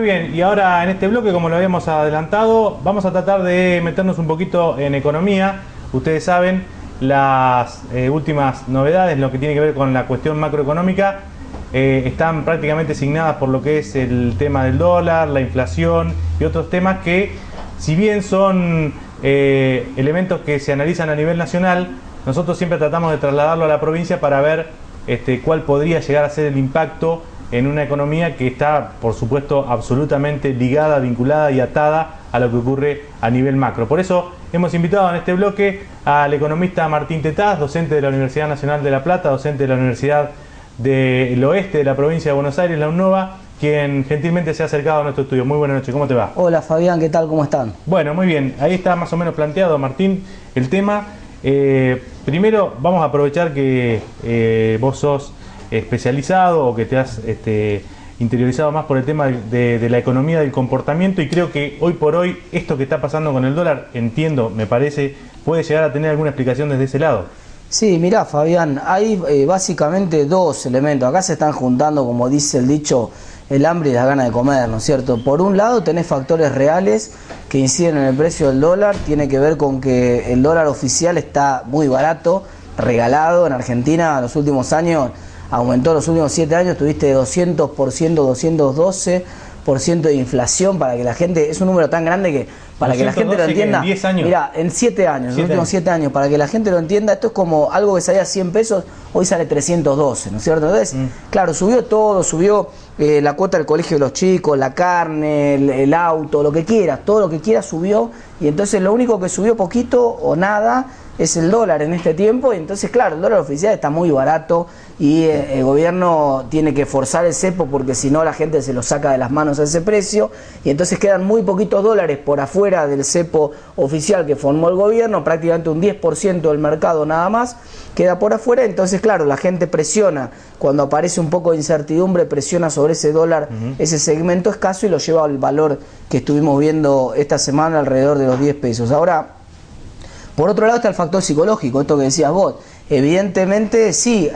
bien, y ahora en este bloque, como lo habíamos adelantado, vamos a tratar de meternos un poquito en economía. Ustedes saben las últimas novedades, lo que tiene que ver con la cuestión macroeconómica, están prácticamente asignadas por lo que es el tema del dólar, la inflación y otros temas que, si bien son elementos que se analizan a nivel nacional, nosotros siempre tratamos de trasladarlo a la provincia para ver cuál podría llegar a ser el impacto en una economía que está, por supuesto, absolutamente ligada, vinculada y atada a lo que ocurre a nivel macro. Por eso hemos invitado en este bloque al economista Martín Tetaz, docente de la Universidad Nacional de La Plata, docente de la Universidad del Oeste de la provincia de Buenos Aires, la UNOVA, quien gentilmente se ha acercado a nuestro estudio. Muy buenas noches, ¿cómo te va? Hola Fabián, ¿qué tal? ¿Cómo están? Bueno, muy bien, ahí está más o menos planteado, Martín, el tema. Primero vamos a aprovechar que vos sos especializado o que te has interiorizado más por el tema de la economía del comportamiento, y creo que hoy por hoy esto que está pasando con el dólar, entiendo, me parece, puede llegar a tener alguna explicación desde ese lado. Sí, mirá Fabián, hay básicamente dos elementos. Acá se están juntando, como dice el dicho, el hambre y las ganas de comer, ¿no es cierto? Por un lado tenés factores reales que inciden en el precio del dólar, tiene que ver con que el dólar oficial está muy barato, regalado. En Argentina en los últimos años aumentó, los últimos 7 años tuviste 200%, 212% de inflación, para que la gente, es un número tan grande que para que la gente lo entienda, en 10 años. Mirá, en 7 años, en los últimos 7 años, para que la gente lo entienda, esto es como algo que salía 100 pesos, hoy sale 312, ¿no es cierto? Entonces, claro, subió todo, subió la cuota del colegio de los chicos, la carne, el auto, lo que quieras, todo lo que quieras subió, y entonces lo único que subió poquito o nada es el dólar en este tiempo. Y entonces, claro, el dólar oficial está muy barato y el gobierno tiene que forzar el cepo, porque si no la gente se lo saca de las manos a ese precio, y entonces quedan muy poquitos dólares por afuera del cepo oficial que formó el gobierno, prácticamente un 10% del mercado nada más queda por afuera. Entonces, claro, la gente presiona, cuando aparece un poco de incertidumbre, presiona sobre ese dólar, ese segmento escaso, y lo lleva al valor que estuvimos viendo esta semana, alrededor de los 10 pesos. Ahora, por otro lado está el factor psicológico, esto que decías vos. Evidentemente, sí,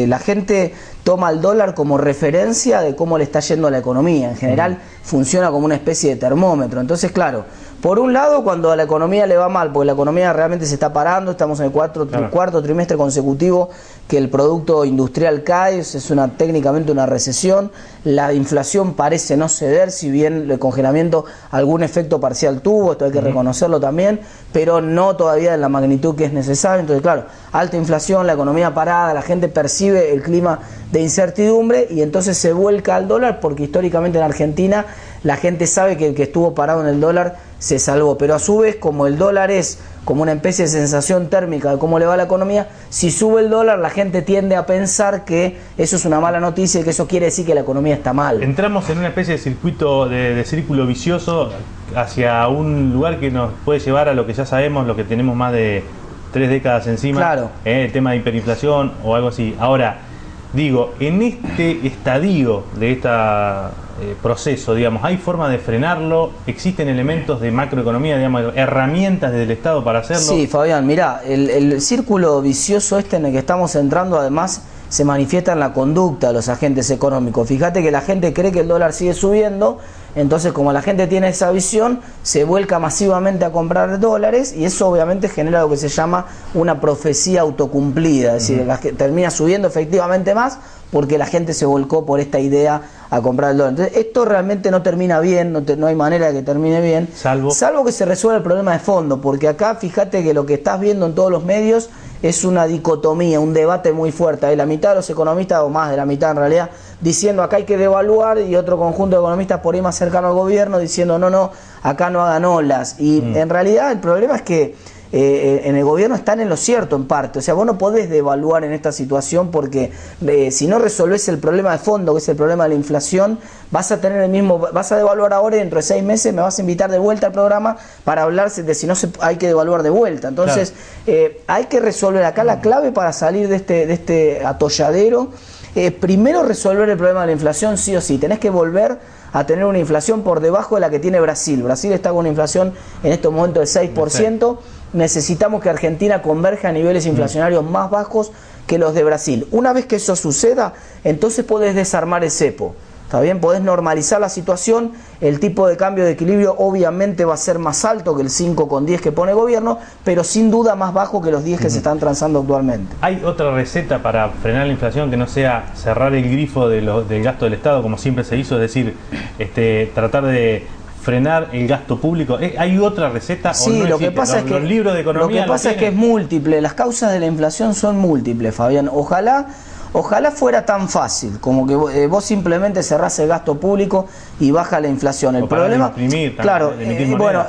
la gente toma el dólar como referencia de cómo le está yendo a la economía. En general, funciona como una especie de termómetro. Entonces, claro, por un lado, cuando a la economía le va mal, porque la economía realmente se está parando, estamos en el cuarto trimestre consecutivo que el producto industrial cae, es técnicamente una recesión, la inflación parece no ceder, si bien el congelamiento algún efecto parcial tuvo, esto hay que reconocerlo también, pero no todavía en la magnitud que es necesario. Entonces, claro, alta inflación, la economía parada, la gente percibe el clima de incertidumbre y entonces se vuelca al dólar, porque históricamente en Argentina la gente sabe que el que estuvo parado en el dólar se salvó. Pero a su vez, como el dólar es como una especie de sensación térmica de cómo le va a la economía, si sube el dólar la gente tiende a pensar que eso es una mala noticia y que eso quiere decir que la economía está mal. Entramos en una especie de circuito, de círculo vicioso hacia un lugar que nos puede llevar a lo que ya sabemos, lo que tenemos más de 3 décadas encima, claro. El tema de hiperinflación o algo así. Ahora, digo, en este estadio de esta proceso, digamos, ¿hay forma de frenarlo? ¿Existen elementos de macroeconomía, digamos, herramientas desde el Estado para hacerlo? Sí, Fabián, mirá, el círculo vicioso en el que estamos entrando, además, se manifiesta en la conducta de los agentes económicos. Fíjate que la gente cree que el dólar sigue subiendo, entonces como la gente tiene esa visión, se vuelca masivamente a comprar dólares, y eso obviamente genera lo que se llama una profecía autocumplida, es decir, termina subiendo efectivamente más porque la gente se volcó por esta idea a comprar el dólar. Entonces, esto realmente no termina bien, no hay manera de que termine bien, salvo que se resuelva el problema de fondo, porque acá fíjate que lo que estás viendo en todos los medios es una dicotomía, un debate muy fuerte. Hay la mitad de los economistas, o más de la mitad en realidad, diciendo acá hay que devaluar, y otro conjunto de economistas por ahí más cercano al gobierno diciendo no, acá no hagan olas. Y en realidad el problema es que en el gobierno están en lo cierto en parte. O sea, vos no podés devaluar en esta situación, porque si no resolvés el problema de fondo, que es el problema de la inflación, vas a tener vas a devaluar ahora y dentro de 6 meses me vas a invitar de vuelta al programa para hablar de si no hay que devaluar de vuelta. Entonces, claro, hay que resolver acá la clave para salir de este atolladero. Primero, resolver el problema de la inflación, sí o sí. Tenés que volver a tener una inflación por debajo de la que tiene Brasil. Brasil está con una inflación en estos momentos del 6%. Necesitamos que Argentina converja a niveles inflacionarios más bajos que los de Brasil. Una vez que eso suceda, entonces podés desarmar el cepo. ¿Está bien? Podés normalizar la situación, el tipo de cambio de equilibrio obviamente va a ser más alto que el 5,10 que pone el gobierno, pero sin duda más bajo que los 10 que se están transando actualmente. ¿Hay otra receta para frenar la inflación que no sea cerrar el grifo del gasto del Estado, como siempre se hizo? Es decir, tratar de frenar el gasto público. ¿Hay otra receta? Sí, ¿o no lo que pasa es que los libros de economía lo que pasa es que es múltiple. Las causas de la inflación son múltiples, Fabián. Ojalá fuera tan fácil, como que vos simplemente cerrás el gasto público y baja la inflación. El problema, claro,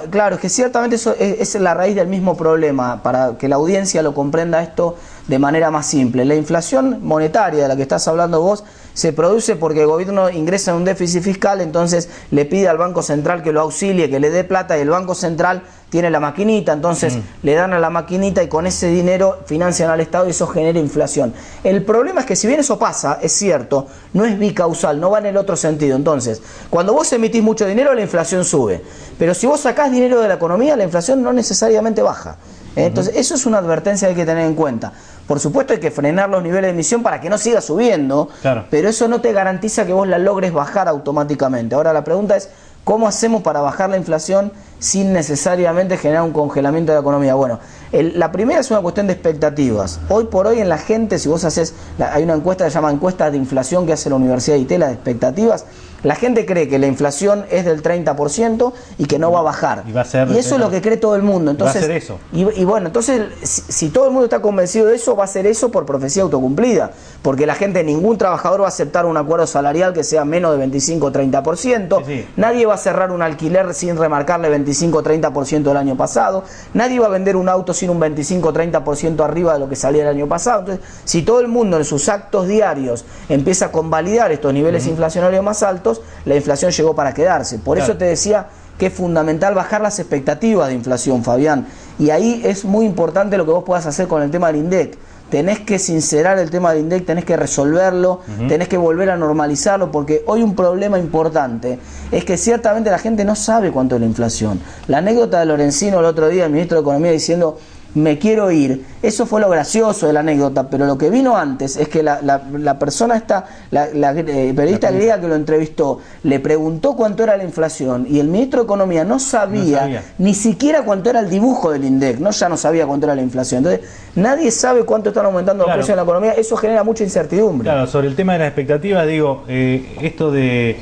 claro, es que ciertamente eso es la raíz del mismo problema, para que la audiencia lo comprenda esto de manera más simple. La inflación monetaria de la que estás hablando vos se produce porque el gobierno ingresa en un déficit fiscal, entonces le pide al Banco Central que lo auxilie, que le dé plata, y el Banco Central tiene la maquinita, entonces le dan a la maquinita y con ese dinero financian al Estado y eso genera inflación. El problema es que si bien eso pasa, es cierto, no es bicausal, no va en el otro sentido. Entonces, cuando vos emitís mucho dinero, la inflación sube, pero si vos sacás dinero de la economía, la inflación no necesariamente baja. Entonces, eso es una advertencia que hay que tener en cuenta. Por supuesto hay que frenar los niveles de emisión para que no siga subiendo, claro, pero eso no te garantiza que vos la logres bajar automáticamente. Ahora la pregunta es, ¿cómo hacemos para bajar la inflación sin necesariamente generar un congelamiento de la economía? Bueno, la primera es una cuestión de expectativas. Hoy por hoy en la gente, si vos haces, hay una encuesta que se llama encuesta de inflación que hace la Universidad de Itela de expectativas, la gente cree que la inflación es del 30% y que no va a bajar. Y eso es lo que cree todo el mundo. Entonces, va a ser eso. Y bueno, entonces, si todo el mundo está convencido de eso, va a ser eso por profecía autocumplida. Porque la gente, ningún trabajador va a aceptar un acuerdo salarial que sea menos de 25 o 30%. Sí. Nadie va a cerrar un alquiler sin remarcarle 25 o 30% del año pasado. Nadie va a vender un auto sin un 25 o 30% arriba de lo que salía el año pasado. Entonces, si todo el mundo en sus actos diarios empieza a convalidar estos niveles inflacionarios más altos, la inflación llegó para quedarse. Por eso te decía que es fundamental bajar las expectativas de inflación, Fabián. Y ahí es muy importante lo que vos puedas hacer con el tema del INDEC. Tenés que sincerar el tema del INDEC, tenés que resolverlo, tenés que volver a normalizarlo, porque hoy un problema importante es que ciertamente la gente no sabe cuánto es la inflación. La anécdota de Lorenzino el otro día, el ministro de Economía, diciendo me quiero ir, eso fue lo gracioso de la anécdota, pero lo que vino antes es que la persona esta, la periodista griega que lo entrevistó, le preguntó cuánto era la inflación y el ministro de Economía no sabía ni siquiera cuánto era el dibujo del INDEC, ya no sabía cuánto era la inflación. Entonces, nadie sabe cuánto están aumentando los precios en la economía, eso genera mucha incertidumbre. Claro, sobre el tema de las expectativas, digo, esto de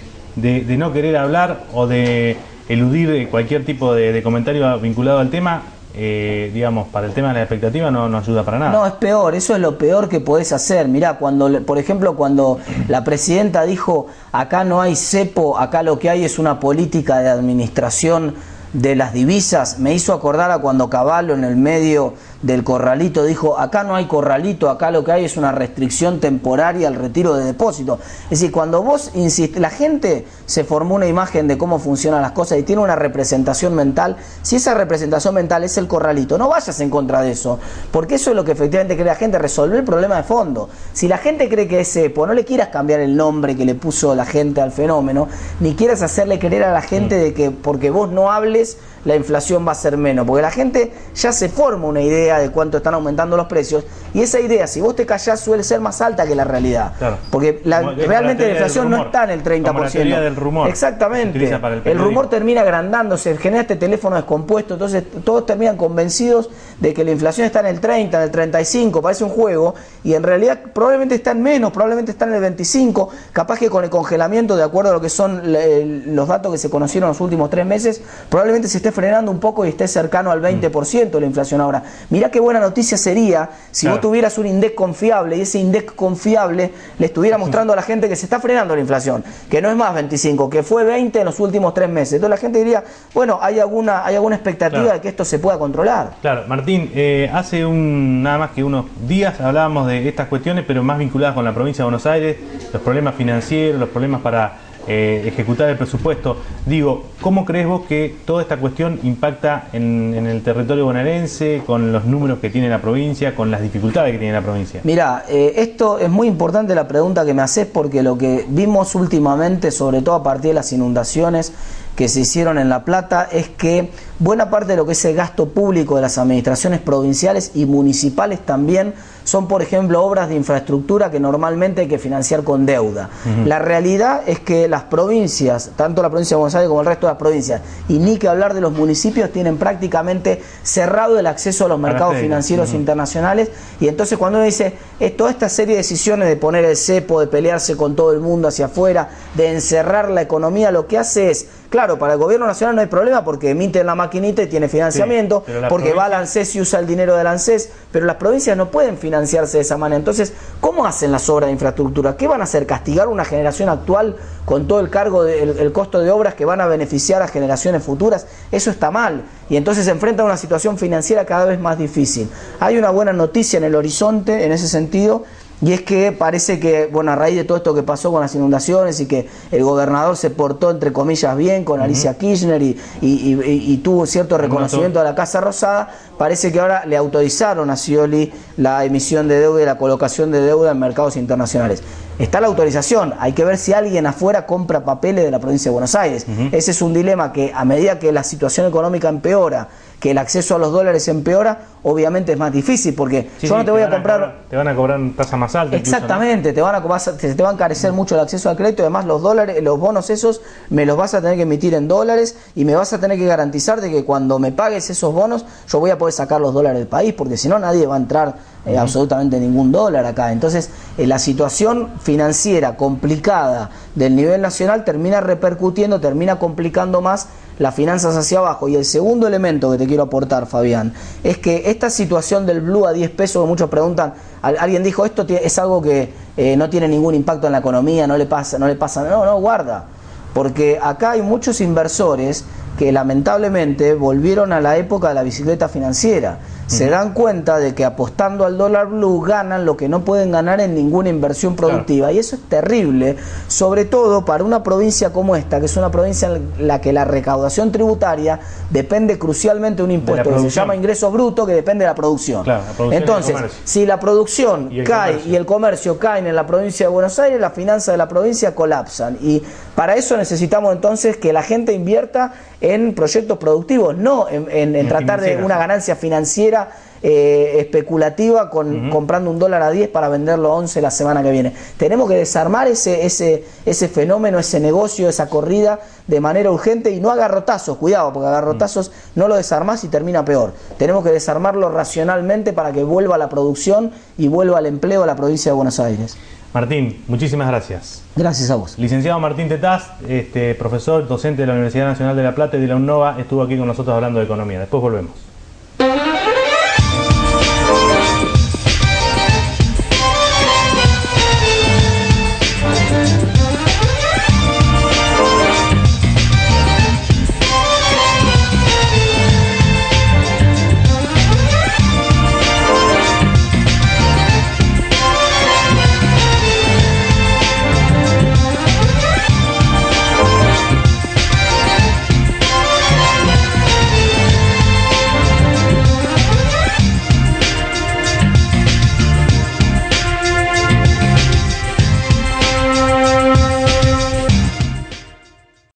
no querer hablar o de eludir cualquier tipo de comentario vinculado al tema, digamos, para el tema de la expectativa no ayuda para nada. No, es peor, eso es lo peor que podés hacer. Mirá, por ejemplo, cuando la presidenta dijo acá no hay cepo, acá lo que hay es una política de administración de las divisas, me hizo acordar a cuando Cavallo en el medio del corralito dijo acá no hay corralito, acá lo que hay es una restricción temporaria al retiro de depósitos. Es decir, cuando vos insistes, la gente se formó una imagen de cómo funcionan las cosas y tiene una representación mental. Si esa representación mental es el corralito, no vayas en contra de eso, porque eso es lo que efectivamente cree la gente, resolver el problema de fondo. Si la gente cree que es cepo, no le quieras cambiar el nombre que le puso la gente al fenómeno, ni quieras hacerle creer a la gente de que porque vos no hables la inflación va a ser menos, porque la gente ya se forma una idea de cuánto están aumentando los precios, y esa idea, si vos te callás, suele ser más alta que la realidad. Claro. Porque realmente la inflación no está en el 30%. Como la teoría del rumor. Exactamente. El rumor termina agrandándose, genera este teléfono descompuesto, entonces todos terminan convencidos de que la inflación está en el 30, en el 35, parece un juego, y en realidad probablemente está en menos, probablemente está en el 25, capaz que con el congelamiento, de acuerdo a lo que son los datos que se conocieron en los últimos 3 meses, probablemente se esté frenando un poco y esté cercano al 20% la inflación ahora. Mirá qué buena noticia sería si vos tuvieras un INDEC confiable y ese INDEC confiable le estuviera mostrando a la gente que se está frenando la inflación, que no es más 25, que fue 20 en los últimos 3 meses. Entonces la gente diría, bueno, hay alguna expectativa de que esto se pueda controlar. Claro, Martín, hace nada más que unos días hablábamos de estas cuestiones, pero más vinculadas con la provincia de Buenos Aires, los problemas financieros, los problemas para ejecutar el presupuesto. Digo, ¿cómo crees vos que toda esta cuestión impacta en el territorio bonaerense, con los números que tiene la provincia, con las dificultades que tiene la provincia? Mira, esto es muy importante la pregunta que me haces, porque lo que vimos últimamente, sobre todo a partir de las inundaciones que se hicieron en La Plata, es que buena parte de lo que es el gasto público de las administraciones provinciales y municipales también son, por ejemplo, obras de infraestructura que normalmente hay que financiar con deuda. La realidad es que las provincias, tanto la provincia de Buenos Aires como el resto de las provincias, y ni que hablar de los municipios, tienen prácticamente cerrado el acceso a los mercados financieros internacionales. Y entonces cuando uno dice, toda esta serie de decisiones de poner el cepo, de pelearse con todo el mundo hacia afuera, de encerrar la economía, lo que hace es, claro, para el gobierno nacional no hay problema porque emite en la maquinita y tiene financiamiento, porque va al ANSES y usa el dinero del ANSES, pero las provincias no pueden financiarse de esa manera. Entonces, ¿cómo hacen las obras de infraestructura? ¿Qué van a hacer? ¿Castigar una generación actual con todo el cargo el costo de obras que van a beneficiar a generaciones futuras? Eso está mal. Y entonces se enfrenta a una situación financiera cada vez más difícil. Hay una buena noticia en el horizonte en ese sentido, y es que parece que, bueno, a raíz de todo esto que pasó con las inundaciones y que el gobernador se portó, entre comillas, bien con Alicia Kirchner y tuvo cierto reconocimiento a la Casa Rosada, parece que ahora le autorizaron a Scioli la emisión de deuda y la colocación de deuda en mercados internacionales. Está la autorización, hay que ver si alguien afuera compra papeles de la provincia de Buenos Aires. Ese es un dilema que a medida que la situación económica empeora, que el acceso a los dólares empeora, obviamente es más difícil, porque yo no te voy a comprar... Te van a cobrar tasa más alta. Exactamente, Incluso, ¿no? te va a encarecer mucho el acceso al crédito, además los dólares, los bonos esos, me los vas a tener que emitir en dólares y me vas a tener que garantizar de que cuando me pagues esos bonos, yo voy a poder sacar los dólares del país, porque si no nadie va a entrar absolutamente ningún dólar acá. Entonces, la situación financiera complicada del nivel nacional termina repercutiendo, termina complicando más las finanzas hacia abajo. Y el segundo elemento que te quiero aportar, Fabián, es que esta situación del blue a 10 pesos, que muchos preguntan, alguien dijo, esto es algo que no tiene ningún impacto en la economía, no le pasa, no, guarda, porque acá hay muchos inversores que lamentablemente volvieron a la época de la bicicleta financiera. Se dan cuenta de que apostando al dólar blue ganan lo que no pueden ganar en ninguna inversión productiva. Y eso es terrible, sobre todo para una provincia como esta, que es una provincia en la que la recaudación tributaria depende crucialmente de un impuesto que se llama ingreso bruto, que depende de la producción. Entonces, si la producción cae y el comercio caen en la provincia de Buenos Aires, las finanzas de la provincia colapsan. Y para eso necesitamos entonces que la gente invierta en proyectos productivos, no en tratar de una ganancia financiera especulativa comprando un dólar a 10 para venderlo a 11 la semana que viene. Tenemos que desarmar ese fenómeno, ese negocio, esa corrida de manera urgente y no a garrotazos, cuidado, porque a garrotazos no lo desarmás y termina peor. Tenemos que desarmarlo racionalmente para que vuelva la producción y vuelva el empleo a la provincia de Buenos Aires. Martín, muchísimas gracias. Gracias a vos. Licenciado Martín Tetaz, profesor, docente de la Universidad Nacional de La Plata y de la UNNOVA, estuvo aquí con nosotros hablando de economía. Después volvemos.